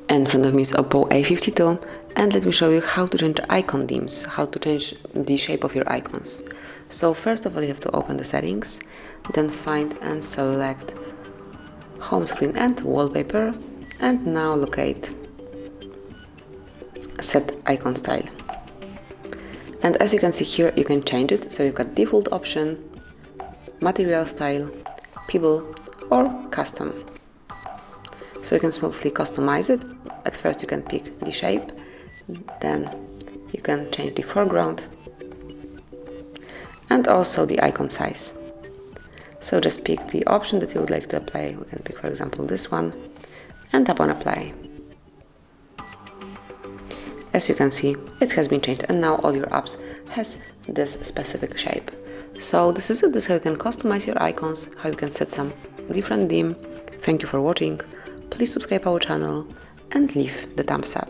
In front of me is Oppo A52, and let me show you how to change icon themes, how to change the shape of your icons. So first of all, you have to open the settings, then find and select home screen and wallpaper, and now locate set icon style. And as you can see here, you can change it. So you've got default option, material style, people, or custom. So you can smoothly customize it. At first you can pick the shape, then you can change the foreground and also the icon size. So just pick the option that you would like to apply. We can pick, for example, this one, and tap on apply. As you can see, it has been changed, and now all your apps has this specific shape. So this is it. This is how you can customize your icons, how you can set some different theme. Thank you for watching. Please subscribe our channel and leave the thumbs up.